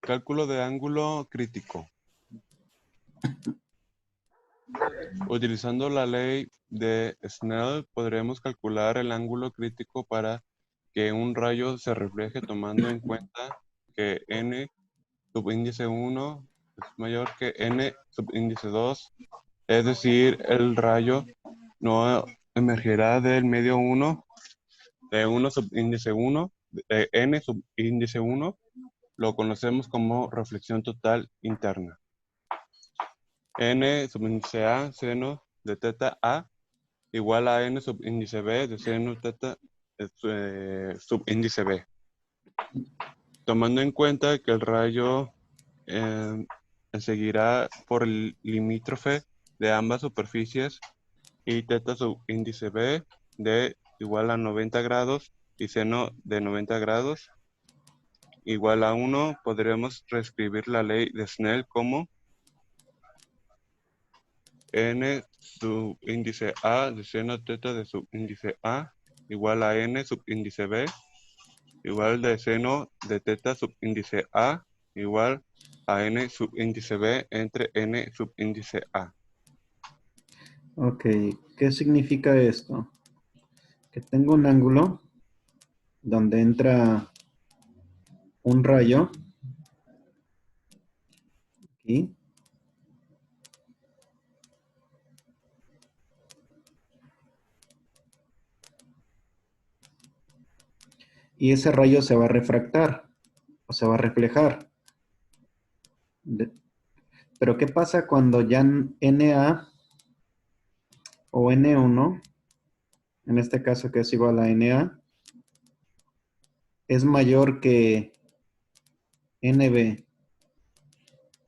Cálculo de ángulo crítico. Utilizando la ley de Snell, podremos calcular el ángulo crítico para que un rayo se refleje tomando en cuenta que n subíndice 1 es mayor que n subíndice 2, es decir, el rayo no emergerá del medio 1, de 1 subíndice 1, de n subíndice 1, lo conocemos como reflexión total interna. N subíndice A, seno de teta A, igual a n subíndice B de seno teta subíndice B. Tomando en cuenta que el rayo seguirá por el limítrofe de ambas superficies y teta subíndice B de igual a 90 grados y seno de 90 grados igual a 1, podremos reescribir la ley de Snell como n subíndice A de seno teta de subíndice A igual a n subíndice B igual de seno de teta subíndice A igual a n subíndice B entre n subíndice A. Ok, ¿qué significa esto? Que tengo un ángulo donde entra un rayo aquí y ese rayo se va a refractar o se va a reflejar. Pero ¿qué pasa cuando ya NA o N1, en este caso que es igual a NA, es mayor que NB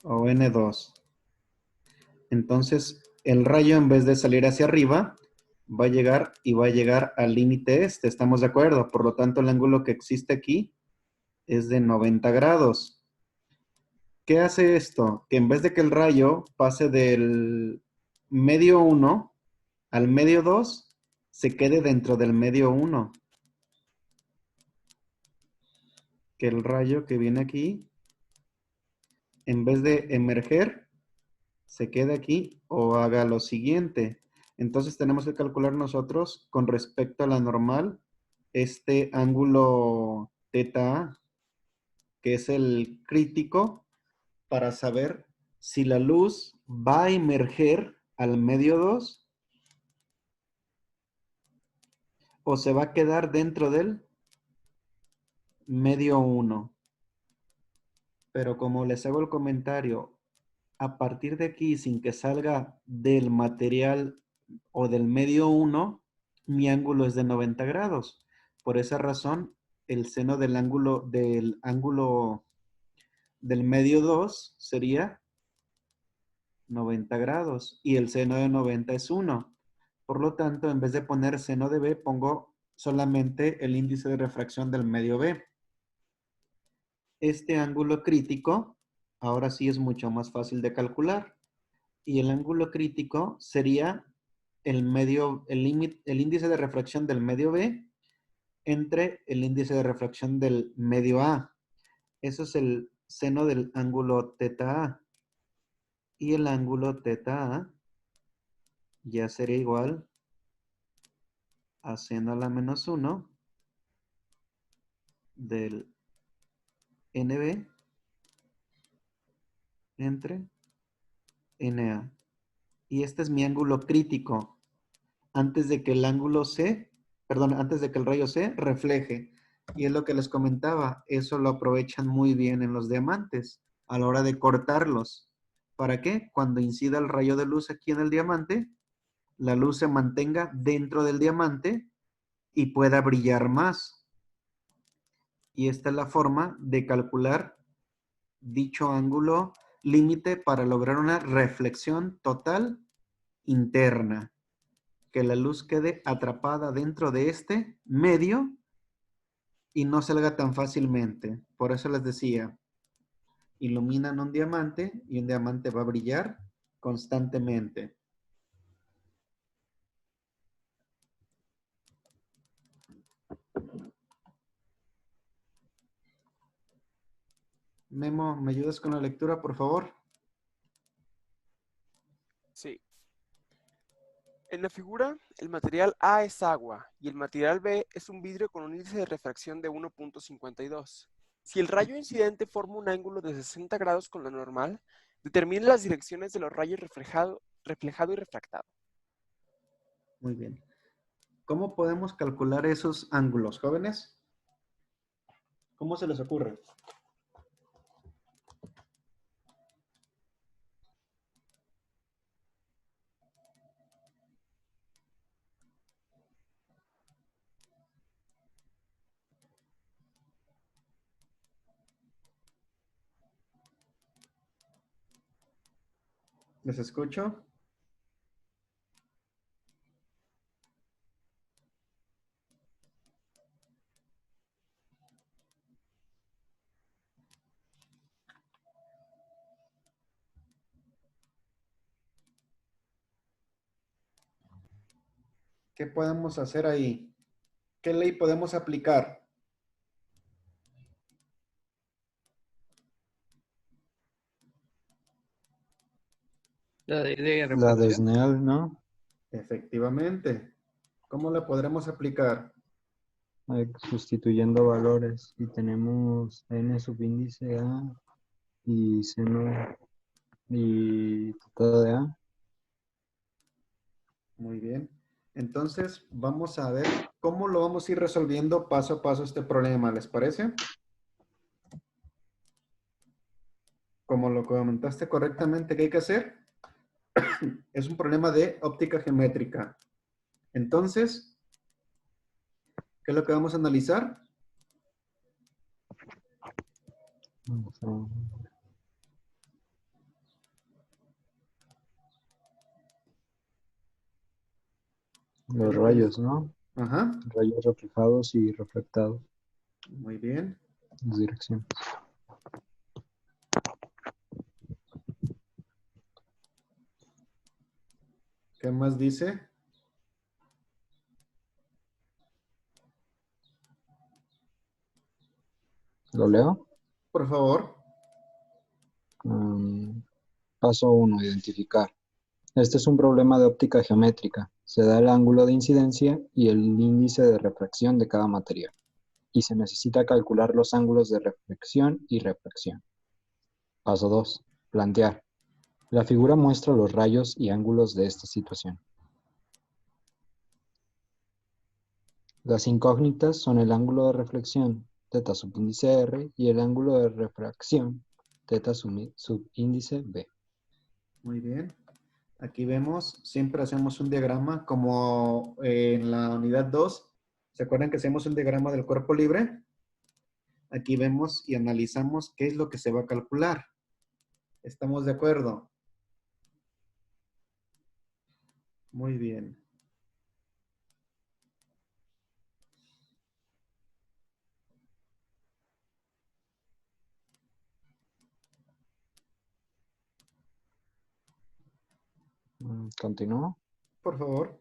o N2? Entonces, el rayo en vez de salir hacia arriba, va a llegar y va a llegar al límite este, ¿estamos de acuerdo? Por lo tanto, el ángulo que existe aquí es de 90 grados. ¿Qué hace esto? Que en vez de que el rayo pase del medio 1 al medio 2, se quede dentro del medio 1. Que el rayo que viene aquí, en vez de emerger, se quede aquí o haga lo siguiente. Entonces tenemos que calcular nosotros con respecto a la normal este ángulo θ, que es el crítico, para saber si la luz va a emerger al medio 2 o se va a quedar dentro del medio 1. Pero como les hago el comentario, a partir de aquí, sin que salga del material o del medio 1, mi ángulo es de 90 grados. Por esa razón, el seno del ángulo del medio 2 sería 90 grados y el seno de 90 es 1. Por lo tanto, en vez de poner seno de B, pongo solamente el índice de refracción del medio B. Este ángulo crítico, ahora sí es mucho más fácil de calcular. Y el ángulo crítico sería el índice de refracción del medio B entre el índice de refracción del medio A. Eso es el seno del ángulo θA. Y el ángulo θA ya sería igual a seno a la menos 1 del NB entre NA. Y este es mi ángulo crítico antes de que el ángulo C, perdón, antes de que el rayo C refleje. Y es lo que les comentaba, eso lo aprovechan muy bien en los diamantes a la hora de cortarlos. ¿Para qué? Cuando incida el rayo de luz aquí en el diamante, la luz se mantenga dentro del diamante y pueda brillar más. Y esta es la forma de calcular dicho ángulo límite para lograr una reflexión total interna. Que la luz quede atrapada dentro de este medio y no salga tan fácilmente. Por eso les decía, iluminan un diamante y un diamante va a brillar constantemente. Memo, ¿me ayudas con la lectura, por favor? Sí. En la figura, el material A es agua y el material B es un vidrio con un índice de refracción de 1.52. Si el rayo incidente forma un ángulo de 60 grados con la normal, determine las direcciones de los rayos reflejado y refractado. Muy bien. ¿Cómo podemos calcular esos ángulos, jóvenes? ¿Cómo se les ocurre? ¿Les escucho? ¿Qué podemos hacer ahí? ¿Qué ley podemos aplicar? La de La de refracción. Snell, ¿no? Efectivamente. ¿Cómo la podremos aplicar? Sustituyendo valores. Y tenemos n subíndice A y seno y teta de A. Muy bien. Entonces, vamos a ver cómo lo vamos a ir resolviendo paso a paso este problema. ¿Les parece? Como lo comentaste correctamente, ¿qué hay que hacer? Es un problema de óptica geométrica. Entonces, ¿qué es lo que vamos a analizar? Vamos a- ¿Qué es Los lo que rayos, ¿no? Ajá. Rayos reflejados y refractados. Muy bien. Las direcciones. ¿Qué más dice? ¿Lo leo? Por favor. Paso 1. Identificar. Este es un problema de óptica geométrica. Se da el ángulo de incidencia y el índice de refracción de cada material. Y se necesita calcular los ángulos de reflexión y refracción. Paso 2. Plantear. La figura muestra los rayos y ángulos de esta situación. Las incógnitas son el ángulo de reflexión, θ subíndice R, y el ángulo de refracción, θ subíndice B. Muy bien. Aquí vemos, siempre hacemos un diagrama como en la unidad 2. ¿Se acuerdan que hacemos un diagrama del cuerpo libre? Aquí vemos y analizamos qué es lo que se va a calcular. ¿Estamos de acuerdo? Muy bien. Continúo. Por favor.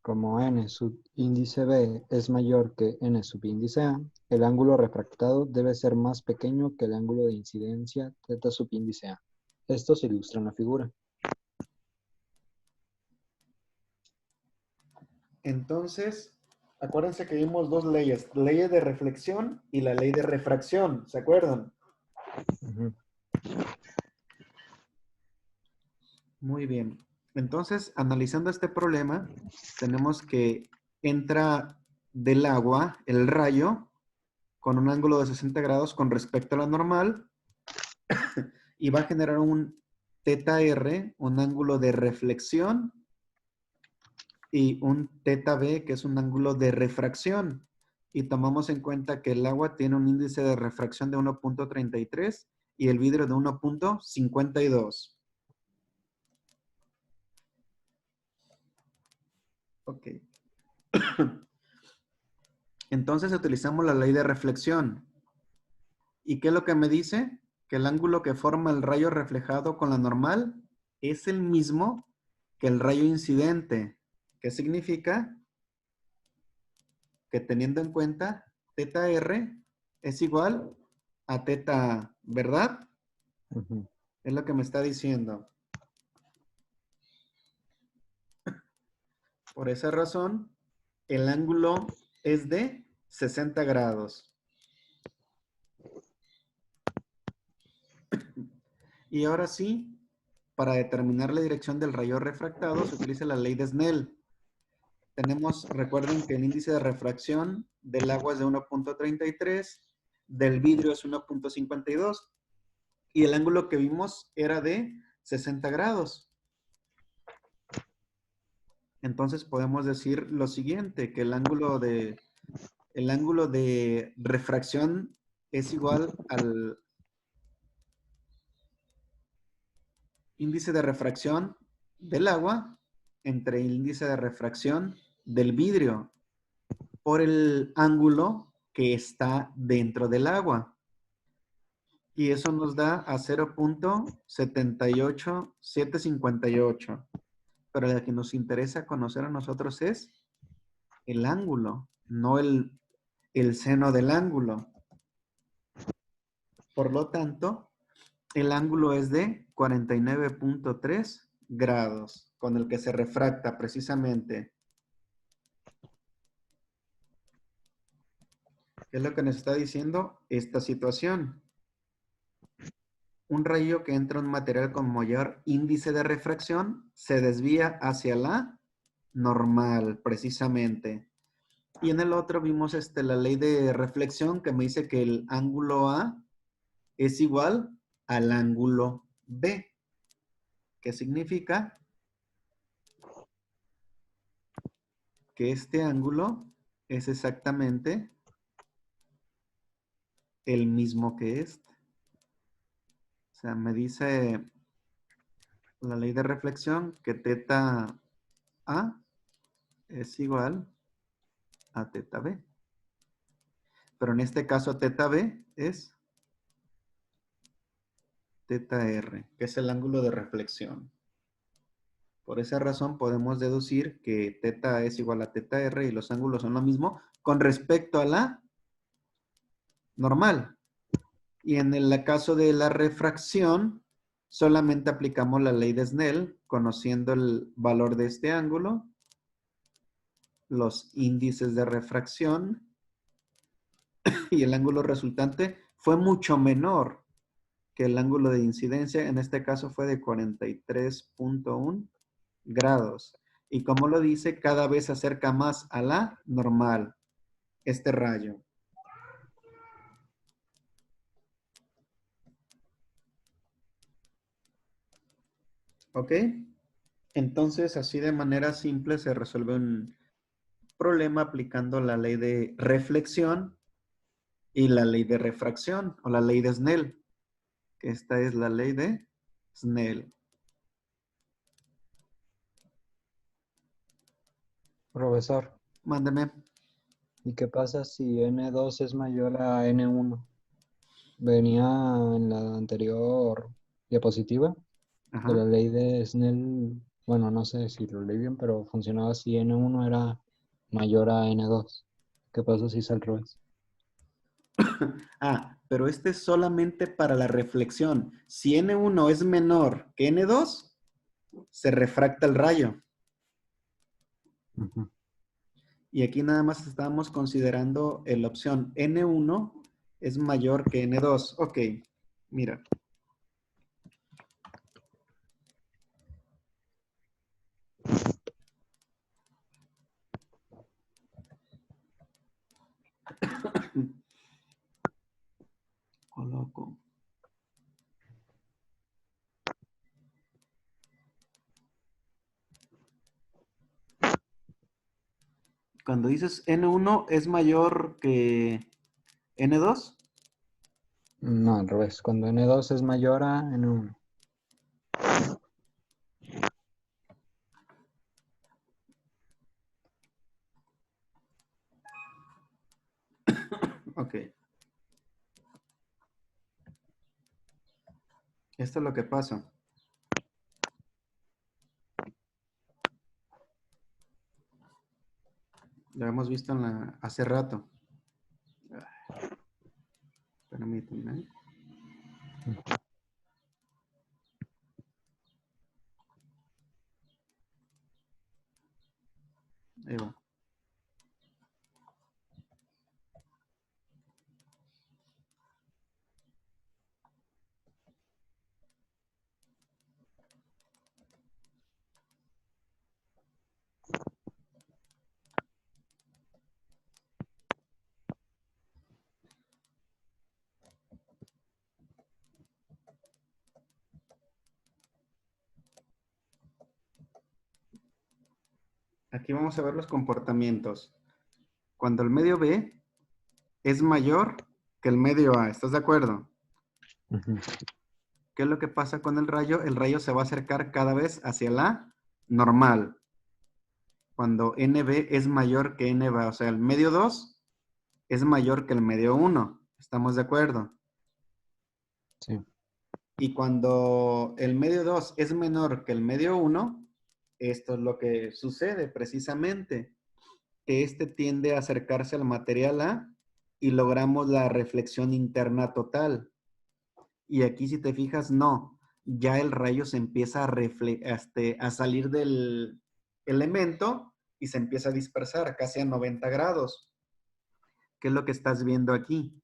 Como n subíndice B es mayor que n subíndice A, el ángulo refractado debe ser más pequeño que el ángulo de incidencia θ subíndice A. Esto se ilustra en la figura. Entonces, acuérdense que vimos dos leyes, la ley de reflexión y la ley de refracción, ¿se acuerdan? Ujú. Muy bien. Entonces, analizando este problema, tenemos que entra del agua el rayo con un ángulo de 60 grados con respecto a la normal y va a generar un θ R, un ángulo de reflexión, y un θ B, que es un ángulo de refracción. Y tomamos en cuenta que el agua tiene un índice de refracción de 1.33 y el vidrio de 1.52. Ok. Entonces utilizamos la ley de reflexión. ¿Y qué es lo que me dice? Que el ángulo que forma el rayo reflejado con la normal es el mismo que el rayo incidente. ¿Qué significa? Que teniendo en cuenta θ R es igual a teta, ¿verdad? Ujú. Es lo que me está diciendo. Por esa razón, el ángulo es de 60 grados. Y ahora sí, para determinar la dirección del rayo refractado se utiliza la ley de Snell. Recuerden que el índice de refracción del agua es de 1.33, del vidrio es 1.52 y el ángulo que vimos era de 60 grados. Entonces podemos decir lo siguiente, que el ángulo de refracción es igual al índice de refracción del agua entre el índice de refracción del vidrio por el ángulo que está dentro del agua. Y eso nos da a 0.78758. Pero la que nos interesa conocer a nosotros es el ángulo, no el seno del ángulo. Por lo tanto, el ángulo es de 49.3 grados, con el que se refracta precisamente. ¿Qué es lo que nos está diciendo esta situación? Un rayo que entra en un material con mayor índice de refracción se desvía hacia la normal, precisamente. Y en el otro vimos la ley de reflexión que me dice que el ángulo A es igual al ángulo B. ¿Qué significa? Que este ángulo es exactamente el mismo que este. O sea, me dice la ley de reflexión que teta A es igual a teta B. Pero en este caso teta B es teta R, que es el ángulo de reflexión. Por esa razón podemos deducir que teta es igual a teta R y los ángulos son lo mismo con respecto a la normal. Y en el caso de la refracción, solamente aplicamos la ley de Snell, conociendo el valor de este ángulo, los índices de refracción, y el ángulo resultante fue mucho menor que el ángulo de incidencia. En este caso fue de 43.1 grados. Y como lo dice, cada vez se acerca más a la normal este rayo. ¿Ok? Entonces, así de manera simple se resuelve un problema aplicando la ley de reflexión y la ley de refracción o la ley de Snell, que esta es la ley de Snell. Profesor, Mándeme. ¿y qué pasa si N2 es mayor a N1? Venía en la anterior diapositiva de la Ajá. ley de Snell. Bueno, no sé si lo leí bien, pero funcionaba si N1 era mayor a N2. ¿Qué pasa si es al revés? Pero este es solamente para la reflexión. Si N1 es menor que N2, se refracta el rayo. Ujú. Y aquí nada más estábamos considerando la opción N1 es mayor que N2. Ok, mira. Coloco. Cuando dices N1 es mayor que N2. No, al revés. Cuando N2 es mayor a N1. Ok. Esto es lo que pasa. Lo hemos visto hace rato. Espérame Permítanme. Ahí va. Aquí vamos a ver los comportamientos. Cuando el medio B es mayor que el medio A, ¿estás de acuerdo? Ujú. ¿Qué es lo que pasa con el rayo? El rayo se va a acercar cada vez hacia la normal. Cuando NB es mayor que NB, o sea, el medio 2 es mayor que el medio 1. ¿Estamos de acuerdo? Sí. Y cuando el medio 2 es menor que el medio 1, esto es lo que sucede precisamente, que este tiende a acercarse al material A y logramos la reflexión interna total. Y aquí si te fijas, no, ya el rayo se empieza a salir del elemento y se empieza a dispersar casi a 90 grados. ¿Qué es lo que estás viendo aquí?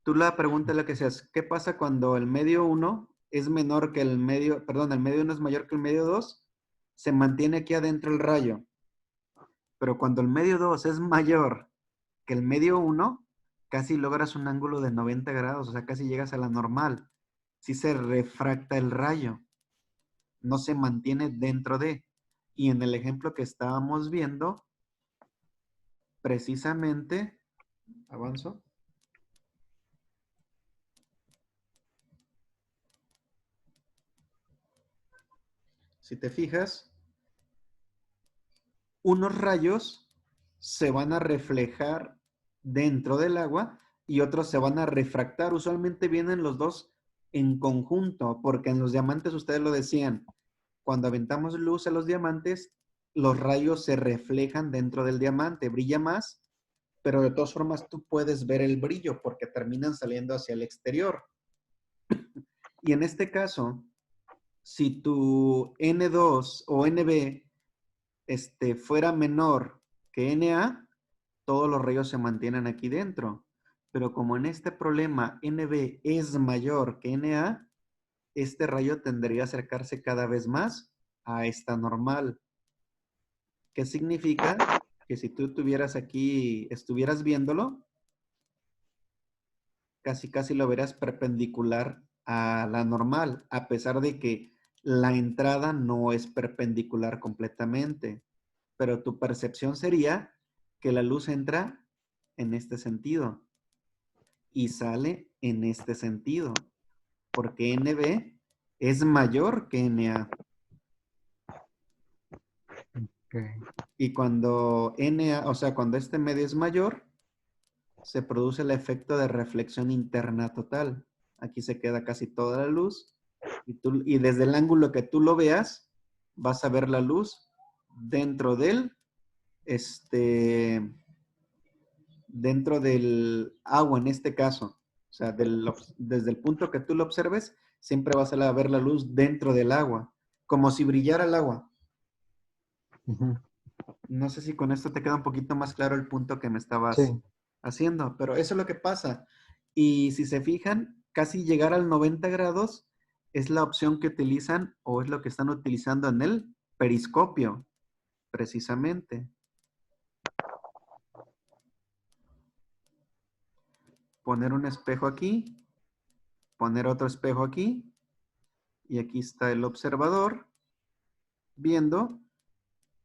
Tú la pregunta es la que seas, ¿qué pasa cuando el medio 1 es menor que el medio, perdón, el medio 1 es mayor que el medio 2? Se mantiene aquí adentro el rayo. Pero cuando el medio 2 es mayor que el medio 1, casi logras un ángulo de 90 grados, o sea, casi llegas a la normal. Si se refracta el rayo, no se mantiene dentro de. Y en el ejemplo que estábamos viendo, precisamente, avanzo. Si te fijas, unos rayos se van a reflejar dentro del agua y otros se van a refractar. Usualmente vienen los dos en conjunto, porque en los diamantes ustedes lo decían, cuando aventamos luz a los diamantes, los rayos se reflejan dentro del diamante, brilla más, pero de todas formas tú puedes ver el brillo porque terminan saliendo hacia el exterior. Y en este caso, si tu N2 o NB fuera menor que NA, todos los rayos se mantienen aquí dentro. Pero como en este problema NB es mayor que NA, este rayo tendría a acercarse cada vez más a esta normal. ¿Qué significa? Que si tú estuvieras aquí, estuvieras viéndolo, casi lo verás perpendicular a la normal, a pesar de que la entrada no es perpendicular completamente. Pero tu percepción sería que la luz entra en este sentido y sale en este sentido, porque NB es mayor que NA. Okay. Y cuando NA, o sea, cuando este medio es mayor, se produce el efecto de reflexión interna total. Aquí se queda casi toda la luz y desde el ángulo que tú lo veas, vas a ver la luz dentro del, dentro del agua en este caso. O sea, desde el punto que tú lo observes, siempre vas a ver la luz dentro del agua, como si brillara el agua. Ujú. No sé si con esto te queda un poquito más claro el punto que me estabas Sí. haciendo, pero eso es lo que pasa. Y si se fijan, casi llegar al 90 grados es la opción que utilizan o es lo que están utilizando en el periscopio, precisamente. Poner un espejo aquí, poner otro espejo aquí, y aquí está el observador viendo,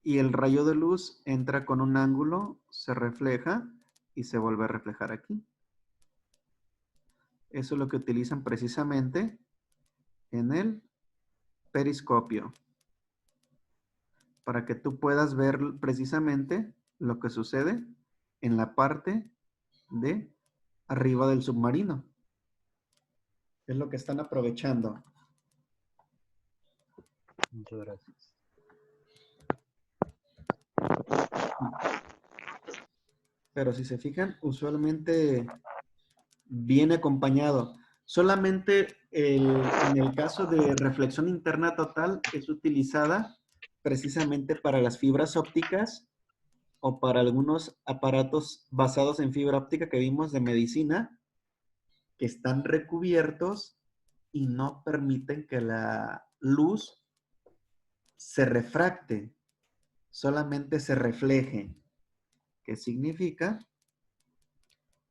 y el rayo de luz entra con un ángulo, se refleja y se vuelve a reflejar aquí. Eso es lo que utilizan precisamente en el periscopio, para que tú puedas ver precisamente lo que sucede en la parte de arriba del submarino. Es lo que están aprovechando. Muchas gracias. Pero si se fijan, usualmente viene acompañado. Solamente en el caso de reflexión interna total es utilizada precisamente para las fibras ópticas o para algunos aparatos basados en fibra óptica que vimos de medicina, que están recubiertos y no permiten que la luz se refracte, solamente se refleje. ¿Qué significa?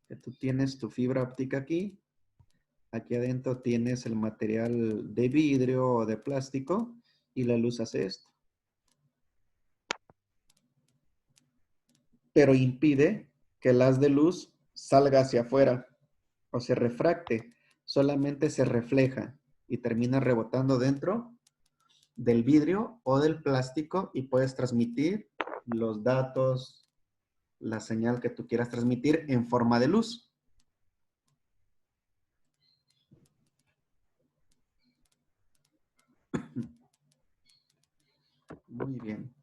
Que tú tienes tu fibra óptica aquí, aquí adentro tienes el material de vidrio o de plástico y la luz hace esto. Pero impide que el haz de luz salga hacia afuera o se refracte, solamente se refleja y termina rebotando dentro del vidrio o del plástico y puedes transmitir los datos, la señal que tú quieras transmitir en forma de luz. Muy bien.